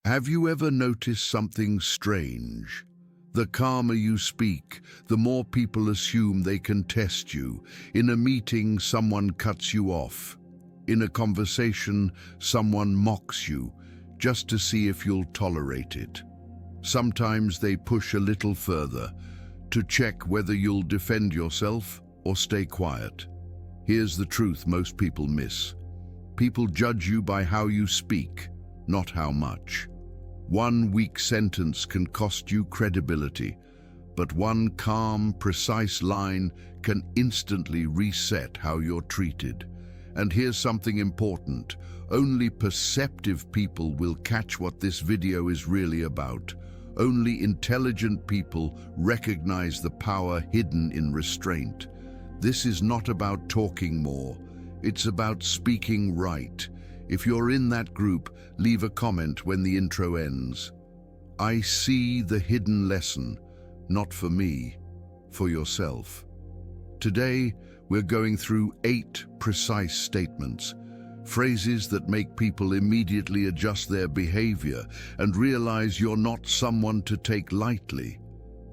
Have you ever noticed something strange? The calmer you speak, the more people assume they can test you. In a meeting, someone cuts you off. In a conversation, someone mocks you, just to see if you'll tolerate it. Sometimes they push a little further, to check whether you'll defend yourself or stay quiet. Here's the truth most people miss. People judge you by how you speak, not how much. One weak sentence can cost you credibility, but one calm, precise line can instantly reset how you're treated. And here's something important. Only perceptive people will catch what this video is really about. Only intelligent people recognize the power hidden in restraint. This is not about talking more. It's about speaking right. If you're in that group, leave a comment when the intro ends. I see the hidden lesson, not for me, for yourself. Today, we're going through 8 precise statements, phrases that make people immediately adjust their behavior and realize you're not someone to take lightly.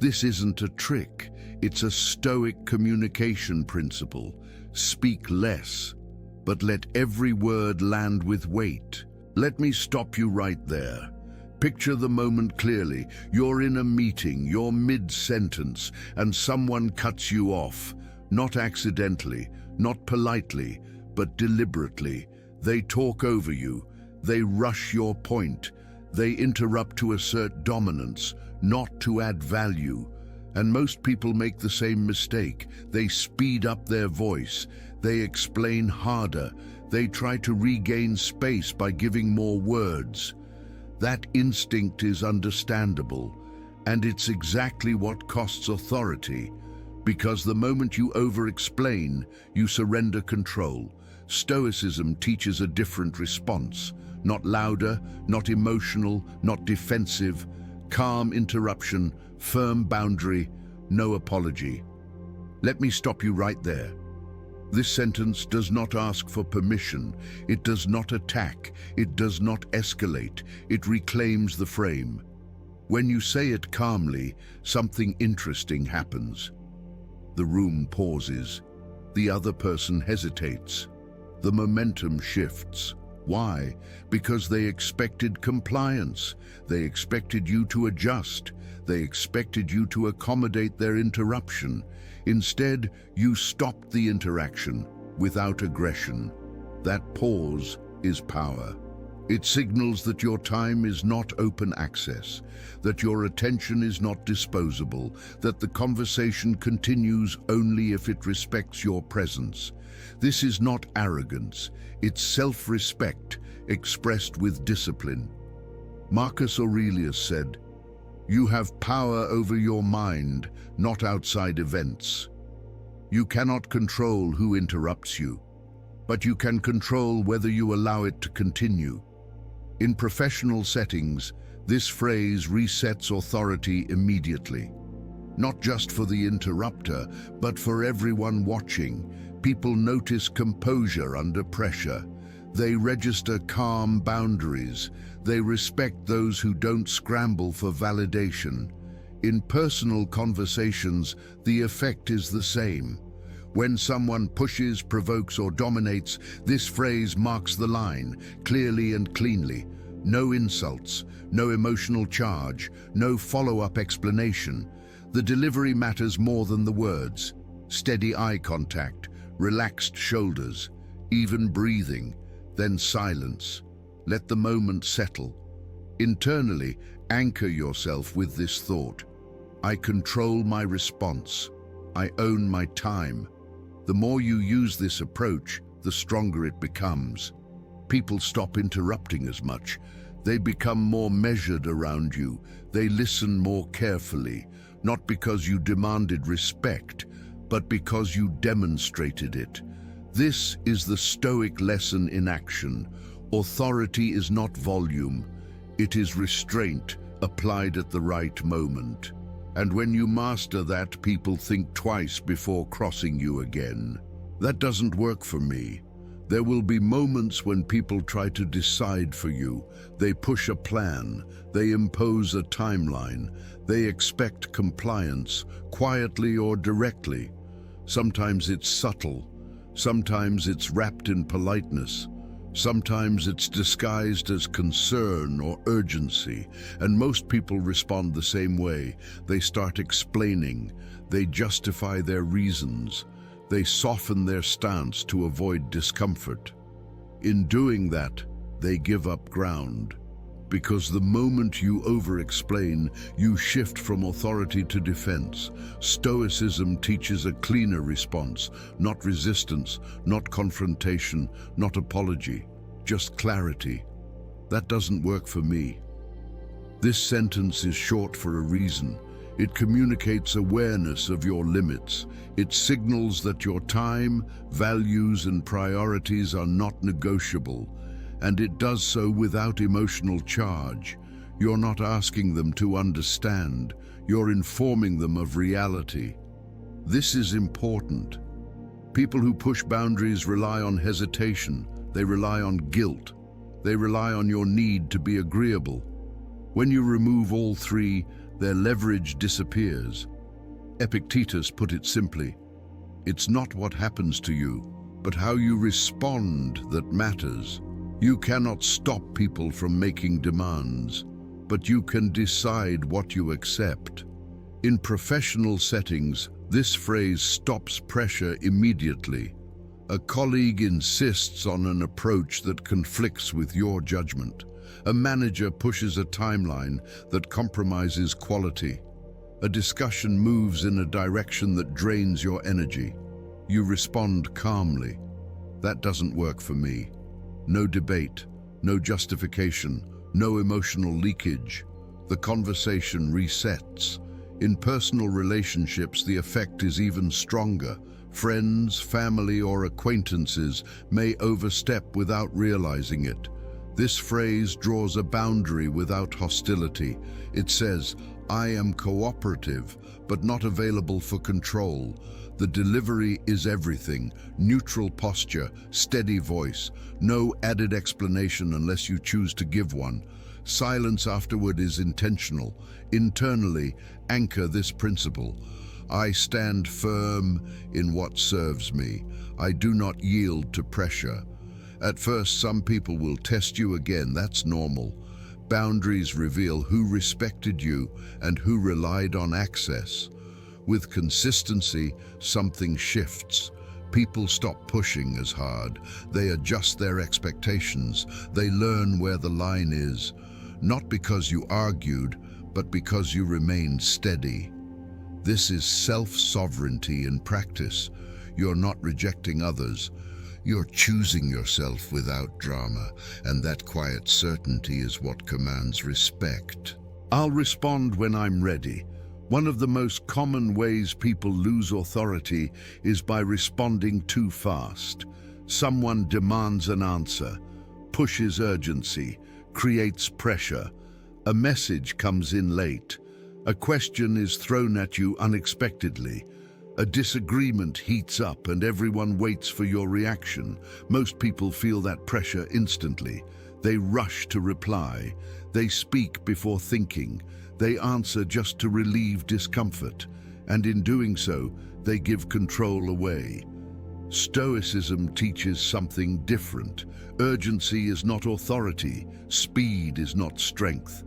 This isn't a trick, it's a Stoic communication principle. Speak less, but let every word land with weight. Let me stop you right there. Picture the moment clearly. You're in a meeting, you're mid-sentence, and someone cuts you off. Not accidentally, not politely, but deliberately. They talk over you. They rush your point. They interrupt to assert dominance, not to add value. And most people make the same mistake. They speed up their voice. They explain harder. They try to regain space by giving more words. That instinct is understandable, and it's exactly what costs authority. Because the moment you over-explain, you surrender control. Stoicism teaches a different response. Not louder, not emotional, not defensive. Calm interruption, firm boundary, no apology. Let me stop you right there. This sentence does not ask for permission. It does not attack. It does not escalate. It reclaims the frame. When you say it calmly, something interesting happens. The room pauses. The other person hesitates. The momentum shifts. Why? Because they expected compliance. They expected you to adjust. They expected you to accommodate their interruption. Instead, you stopped the interaction without aggression. That pause is power. It signals that your time is not open access, that your attention is not disposable, that the conversation continues only if it respects your presence. This is not arrogance, it's self-respect expressed with discipline. Marcus Aurelius said, "You have power over your mind, not outside events." You cannot control who interrupts you, but you can control whether you allow it to continue. In professional settings, this phrase resets authority immediately. Not just for the interrupter, but for everyone watching. People notice composure under pressure. They register calm boundaries. They respect those who don't scramble for validation. In personal conversations, the effect is the same. When someone pushes, provokes, or dominates, this phrase marks the line, clearly and cleanly. No insults, no emotional charge, no follow-up explanation. The delivery matters more than the words. Steady eye contact, relaxed shoulders, even breathing, then silence. Let the moment settle. Internally, anchor yourself with this thought. I control my response. I own my time. The more you use this approach, the stronger it becomes. People stop interrupting as much. They become more measured around you. They listen more carefully, not because you demanded respect, but because you demonstrated it. This is the Stoic lesson in action. Authority is not volume. It is restraint applied at the right moment. And when you master that, people think twice before crossing you again. That doesn't work for me. There will be moments when people try to decide for you. They push a plan, they impose a timeline, they expect compliance, quietly or directly. Sometimes it's subtle, sometimes it's wrapped in politeness, sometimes it's disguised as concern or urgency, and most people respond the same way. They start explaining, they justify their reasons, they soften their stance to avoid discomfort. In doing that, they give up ground. Because the moment you over-explain, you shift from authority to defense. Stoicism teaches a cleaner response, not resistance, not confrontation, not apology, just clarity. That doesn't work for me. This sentence is short for a reason. It communicates awareness of your limits. It signals that your time, values, and priorities are not negotiable. And it does so without emotional charge. You're not asking them to understand, you're informing them of reality. This is important. People who push boundaries rely on hesitation, they rely on guilt, they rely on your need to be agreeable. When you remove all three, their leverage disappears. Epictetus put it simply, it's not what happens to you, but how you respond that matters. You cannot stop people from making demands, but you can decide what you accept. In professional settings, this phrase stops pressure immediately. A colleague insists on an approach that conflicts with your judgment. A manager pushes a timeline that compromises quality. A discussion moves in a direction that drains your energy. You respond calmly. That doesn't work for me. No debate, no justification, no emotional leakage. The conversation resets. In personal relationships, the effect is even stronger. Friends, family, or acquaintances may overstep without realizing it. This phrase draws a boundary without hostility. It says, I am cooperative, but not available for control. The delivery is everything. Neutral posture, steady voice, no added explanation unless you choose to give one. Silence afterward is intentional. Internally, anchor this principle. I stand firm in what serves me. I do not yield to pressure. At first, some people will test you again. That's normal. Boundaries reveal who respected you and who relied on access. With consistency, something shifts. People stop pushing as hard. They adjust their expectations. They learn where the line is, not because you argued, but because you remained steady. This is self-sovereignty in practice. You're not rejecting others. You're choosing yourself without drama, and that quiet certainty is what commands respect. I'll respond when I'm ready. One of the most common ways people lose authority is by responding too fast. Someone demands an answer, pushes urgency, creates pressure. A message comes in late. A question is thrown at you unexpectedly. A disagreement heats up and everyone waits for your reaction. Most people feel that pressure instantly. They rush to reply. They speak before thinking. They answer just to relieve discomfort. And in doing so, they give control away. Stoicism teaches something different. Urgency is not authority. Speed is not strength.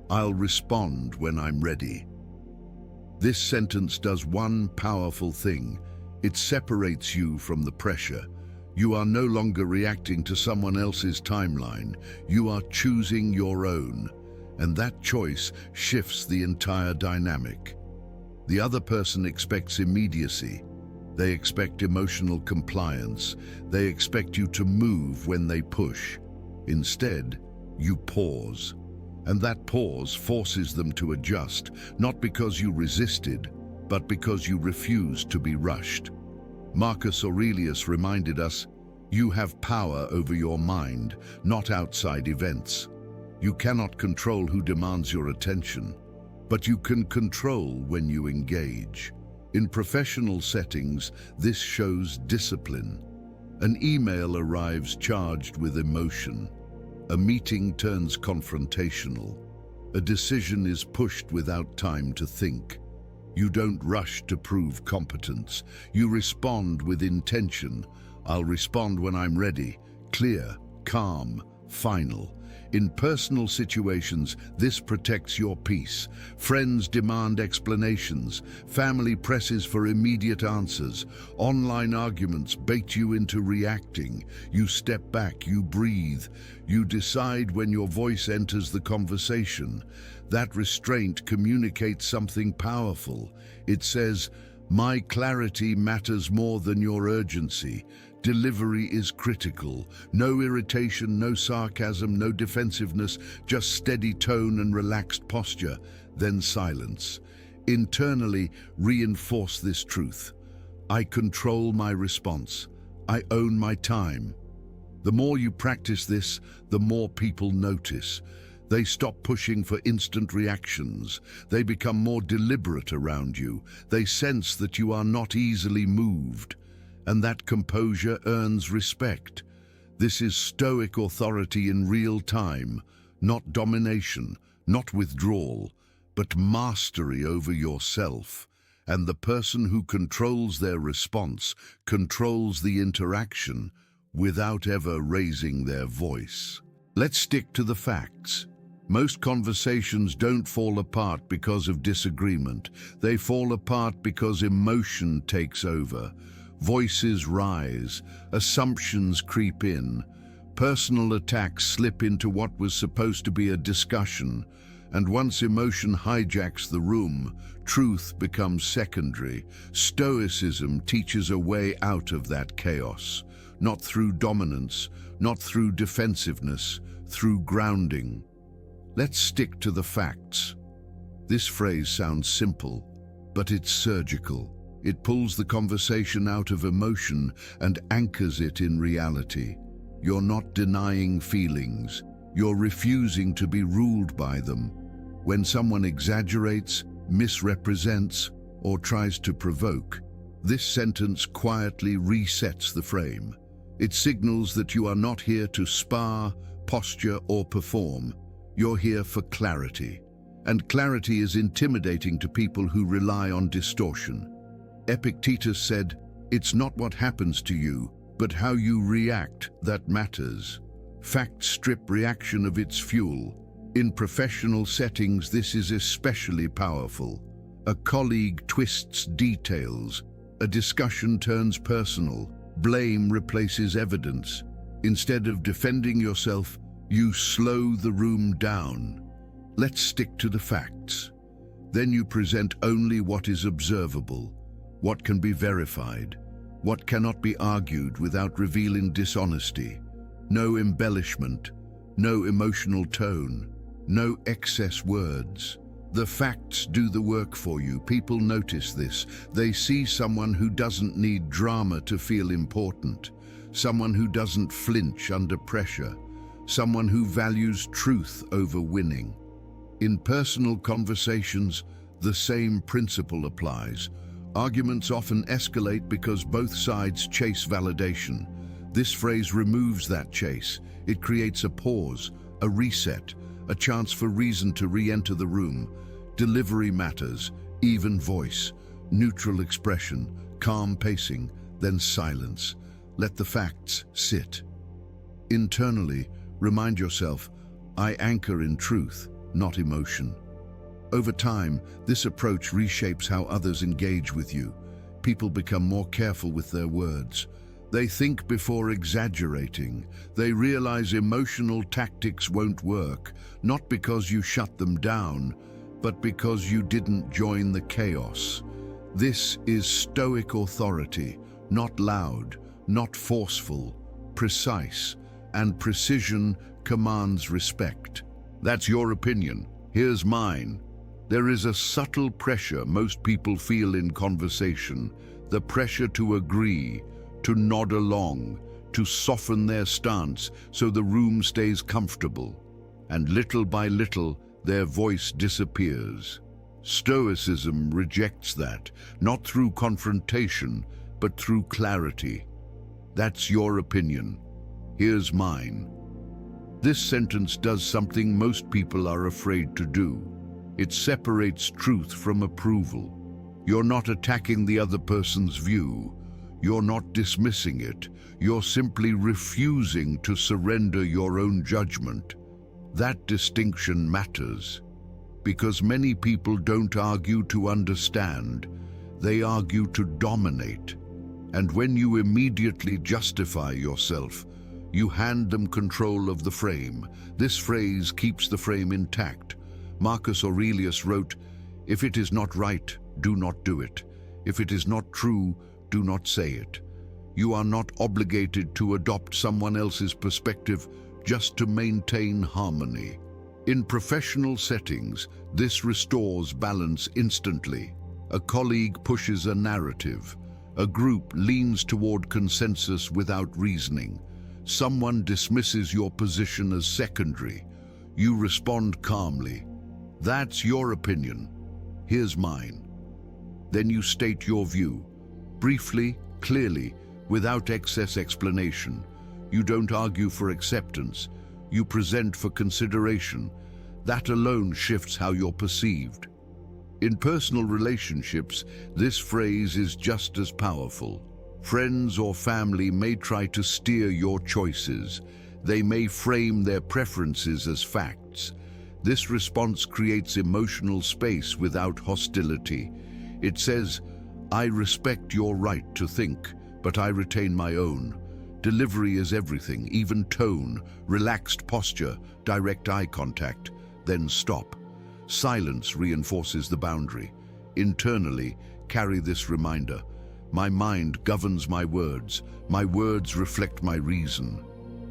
I'll respond when I'm ready. This sentence does one powerful thing. It separates you from the pressure. You are no longer reacting to someone else's timeline. You are choosing your own. And that choice shifts the entire dynamic. The other person expects immediacy. They expect emotional compliance. They expect you to move when they push. Instead, you pause. And that pause forces them to adjust, not because you resisted, but because you refused to be rushed. Marcus Aurelius reminded us, you have power over your mind, not outside events. You cannot control who demands your attention, but you can control when you engage. In professional settings, this shows discipline. An email arrives charged with emotion. A meeting turns confrontational. A decision is pushed without time to think. You don't rush to prove competence. You respond with intention. I'll respond when I'm ready. Clear, calm, final. In personal situations, this protects your peace. Friends demand explanations. Family presses for immediate answers. Online arguments bait you into reacting. You step back, you breathe. You decide when your voice enters the conversation. That restraint communicates something powerful. It says, "My clarity matters more than your urgency." Delivery is critical. No irritation, no sarcasm, no defensiveness, just steady tone and relaxed posture, then silence. Internally, reinforce this truth. I control my response. I own my time. The more you practice this, the more people notice. They stop pushing for instant reactions. They become more deliberate around you. They sense that you are not easily moved. And that composure earns respect. This is Stoic authority in real time, not domination, not withdrawal, but mastery over yourself. And the person who controls their response controls the interaction without ever raising their voice. Let's stick to the facts. Most conversations don't fall apart because of disagreement. They fall apart because emotion takes over. Voices rise, assumptions creep in, personal attacks slip into what was supposed to be a discussion, and once emotion hijacks the room, truth becomes secondary. Stoicism teaches a way out of that chaos, not through dominance, not through defensiveness, through grounding. Let's stick to the facts. This phrase sounds simple, but it's surgical. It pulls the conversation out of emotion and anchors it in reality. You're not denying feelings. You're refusing to be ruled by them. When someone exaggerates, misrepresents, or tries to provoke, this sentence quietly resets the frame. It signals that you are not here to spar, posture, or perform. You're here for clarity. And clarity is intimidating to people who rely on distortion. Epictetus said, "It's not what happens to you, but how you react that matters." Facts strip reaction of its fuel. In professional settings, this is especially powerful. A colleague twists details. A discussion turns personal. Blame replaces evidence. Instead of defending yourself, you slow the room down. Let's stick to the facts. Then you present only what is observable. What can be verified, what cannot be argued without revealing dishonesty. No embellishment, no emotional tone, no excess words. The facts do the work for you. People notice this. They see someone who doesn't need drama to feel important, someone who doesn't flinch under pressure, someone who values truth over winning. In personal conversations, the same principle applies. Arguments often escalate because both sides chase validation. This phrase removes that chase. It creates a pause, a reset, a chance for reason to re-enter the room. Delivery matters, even voice, neutral expression, calm pacing, then silence. Let the facts sit. Internally, remind yourself, I anchor in truth, not emotion. Over time, this approach reshapes how others engage with you. People become more careful with their words. They think before exaggerating. They realize emotional tactics won't work, not because you shut them down, but because you didn't join the chaos. This is Stoic authority, not loud, not forceful, precise, and precision commands respect. That's your opinion. Here's mine. There is a subtle pressure most people feel in conversation, the pressure to agree, to nod along, to soften their stance so the room stays comfortable. And little by little, their voice disappears. Stoicism rejects that, not through confrontation, but through clarity. That's your opinion. Here's mine. This sentence does something most people are afraid to do. It separates truth from approval. You're not attacking the other person's view. You're not dismissing it. You're simply refusing to surrender your own judgment. That distinction matters, because many people don't argue to understand. They argue to dominate. And when you immediately justify yourself, you hand them control of the frame. This phrase keeps the frame intact. Marcus Aurelius wrote, "If it is not right, do not do it. If it is not true, do not say it." You are not obligated to adopt someone else's perspective just to maintain harmony. In professional settings, this restores balance instantly. A colleague pushes a narrative. A group leans toward consensus without reasoning. Someone dismisses your position as secondary. You respond calmly. That's your opinion. Here's mine. Then you state your view, briefly, clearly, without excess explanation. You don't argue for acceptance. You present for consideration. That alone shifts how you're perceived. In personal relationships, this phrase is just as powerful. Friends or family may try to steer your choices. They may frame their preferences as facts. This response creates emotional space without hostility. It says, "I respect your right to think, but I retain my own." Delivery is everything, even tone, relaxed posture, direct eye contact, then stop. Silence reinforces the boundary. Internally, carry this reminder: my mind governs my words reflect my reason.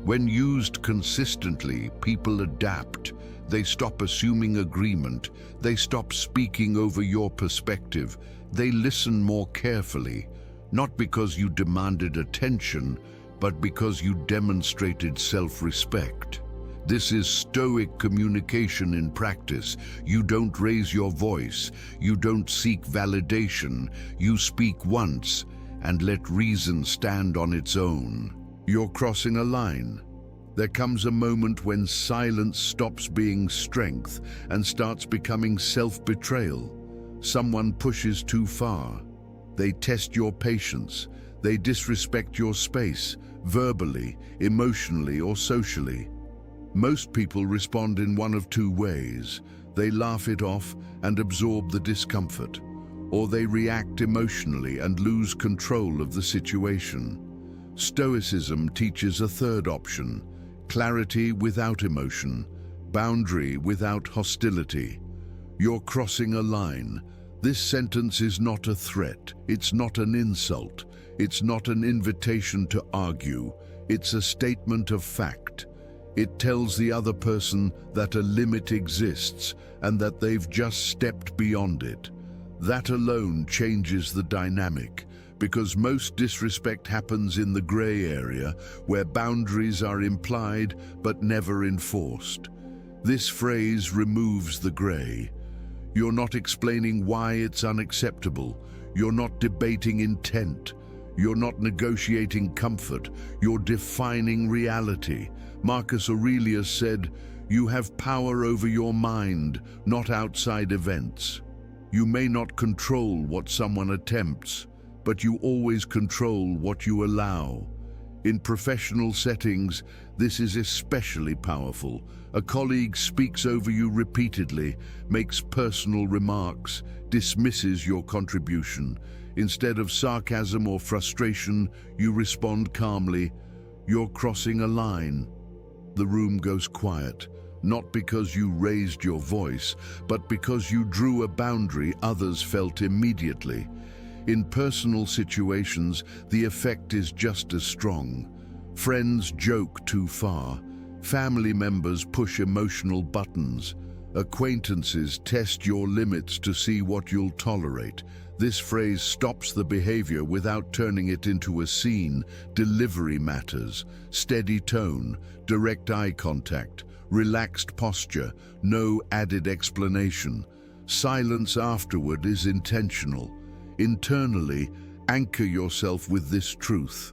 When used consistently, people adapt. They stop assuming agreement. They stop speaking over your perspective. They listen more carefully, not because you demanded attention, but because you demonstrated self-respect. This is Stoic communication in practice. You don't raise your voice. You don't seek validation. You speak once and let reason stand on its own. You're crossing a line. There comes a moment when silence stops being strength and starts becoming self-betrayal. Someone pushes too far. They test your patience. They disrespect your space, verbally, emotionally, or socially. Most people respond in one of two ways. They laugh it off and absorb the discomfort, or they react emotionally and lose control of the situation. Stoicism teaches a third option: clarity without emotion, boundary without hostility. You're crossing a line. This sentence is not a threat. It's not an insult. It's not an invitation to argue. It's a statement of fact. It tells the other person that a limit exists and that they've just stepped beyond it. That alone changes the dynamic, because most disrespect happens in the gray area, where boundaries are implied but never enforced. This phrase removes the gray. You're not explaining why it's unacceptable. You're not debating intent. You're not negotiating comfort. You're defining reality. Marcus Aurelius said, "You have power over your mind, not outside events." You may not control what someone attempts, but you always control what you allow. In professional settings, this is especially powerful. A colleague speaks over you repeatedly, makes personal remarks, dismisses your contribution. Instead of sarcasm or frustration, you respond calmly. You're crossing a line. The room goes quiet, not because you raised your voice, but because you drew a boundary others felt immediately. In personal situations, the effect is just as strong. Friends joke too far. Family members push emotional buttons. Acquaintances test your limits to see what you'll tolerate. This phrase stops the behavior without turning it into a scene. Delivery matters. Steady tone, direct eye contact, relaxed posture, no added explanation. Silence afterward is intentional. Internally, anchor yourself with this truth: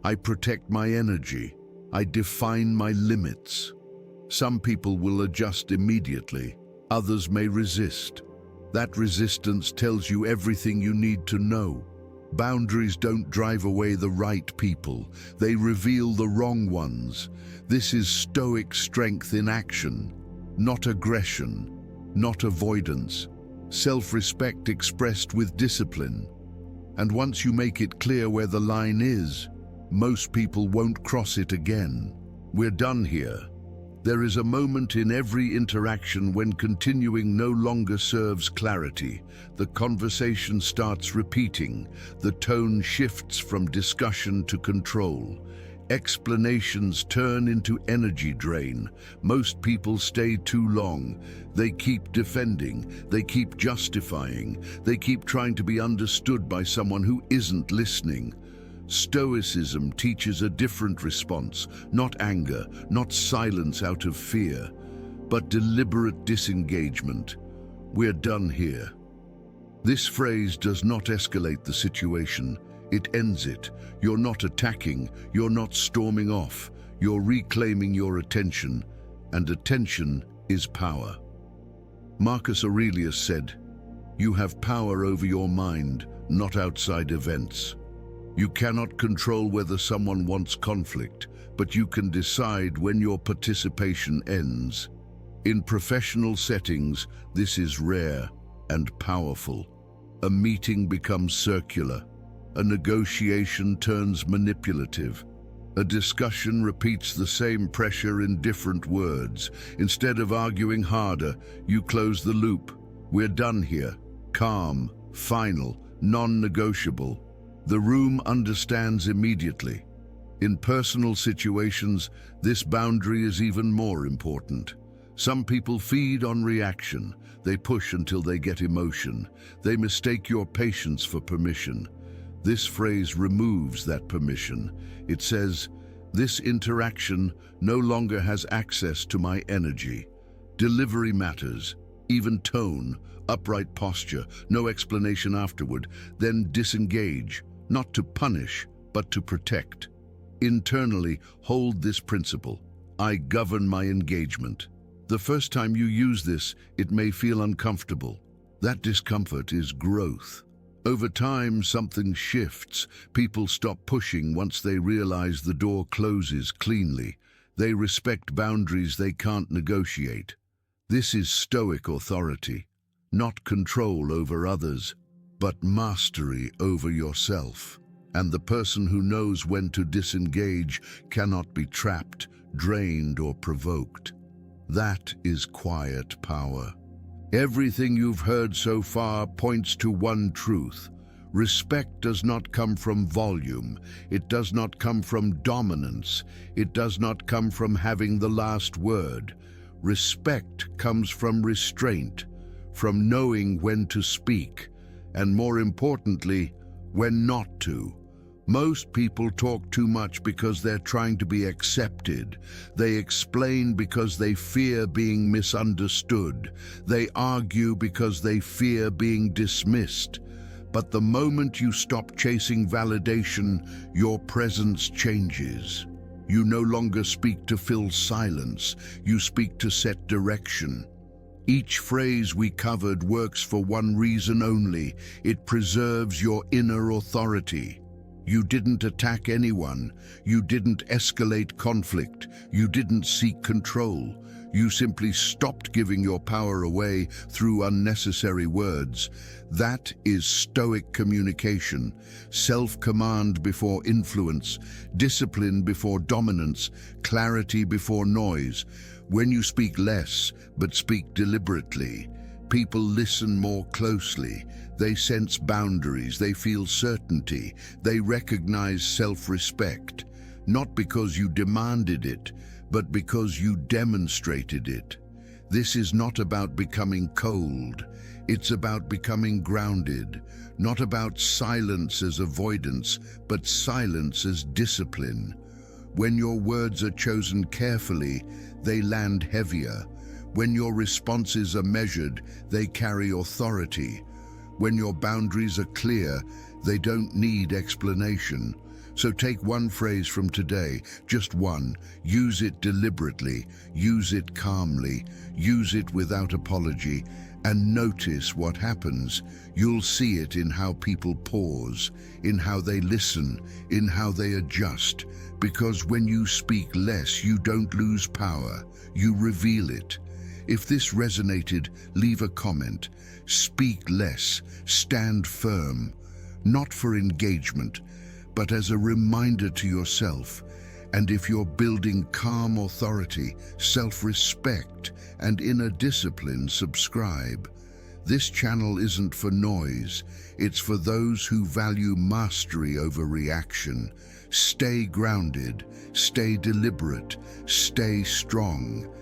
I protect my energy. I define my limits. Some people will adjust immediately. Others may resist. That resistance tells you everything you need to know. Boundaries don't drive away the right people. They reveal the wrong ones. This is Stoic strength in action, not aggression, not avoidance. Self-respect expressed with discipline. And once you make it clear where the line is, most people won't cross it again. We're done here. There is a moment in every interaction when continuing no longer serves clarity. The conversation starts repeating. The tone shifts from discussion to control. Explanations turn into energy drain. Most people stay too long. They keep defending. They keep justifying. They keep trying to be understood by someone who isn't listening. Stoicism teaches a different response, not anger, not silence out of fear, but deliberate disengagement. We're done here. This phrase does not escalate the situation. It ends it. You're not attacking, you're not storming off, you're reclaiming your attention, and attention is power. Marcus Aurelius said, "You have power over your mind, not outside events." You cannot control whether someone wants conflict, but you can decide when your participation ends. In professional settings, this is rare and powerful. A meeting becomes circular. A negotiation turns manipulative. A discussion repeats the same pressure in different words. Instead of arguing harder, you close the loop. We're done here. Calm, final, non-negotiable. The room understands immediately. In personal situations, this boundary is even more important. Some people feed on reaction. They push until they get emotion. They mistake your patience for permission. This phrase removes that permission. It says, "This interaction no longer has access to my energy." Delivery matters, even tone, upright posture, no explanation afterward. Then disengage. Not to punish, but to protect. Internally, hold this principle. I govern my engagement. The first time you use this, it may feel uncomfortable. That discomfort is growth. Over time, something shifts. People stop pushing once they realize the door closes cleanly. They respect boundaries they can't negotiate. This is Stoic authority, not control over others, but mastery over yourself. And the person who knows when to disengage cannot be trapped, drained, or provoked. That is quiet power. Everything you've heard so far points to one truth. Respect does not come from volume. It does not come from dominance. It does not come from having the last word. Respect comes from restraint, from knowing when to speak, and more importantly, when not to. Most people talk too much because they're trying to be accepted. They explain because they fear being misunderstood. They argue because they fear being dismissed. But the moment you stop chasing validation, your presence changes. You no longer speak to fill silence. You speak to set direction. Each phrase we covered works for one reason only. It preserves your inner authority. You didn't attack anyone. You didn't escalate conflict. You didn't seek control. You simply stopped giving your power away through unnecessary words. That is Stoic communication. Self-command before influence, discipline before dominance, clarity before noise. When you speak less, but speak deliberately, people listen more closely. They sense boundaries, they feel certainty, they recognize self-respect, not because you demanded it, but because you demonstrated it. This is not about becoming cold, it's about becoming grounded, not about silence as avoidance, but silence as discipline. When your words are chosen carefully, they land heavier. When your responses are measured, they carry authority. When your boundaries are clear, they don't need explanation. So take one phrase from today, just one. Use it deliberately, use it calmly, use it without apology, and notice what happens. You'll see it in how people pause, in how they listen, in how they adjust. Because when you speak less, you don't lose power, you reveal it. If this resonated, leave a comment. Speak less, stand firm, not for engagement, but as a reminder to yourself. And if you're building calm authority, self-respect, and inner discipline, subscribe. This channel isn't for noise, it's for those who value mastery over reaction. Stay grounded, stay deliberate, stay strong,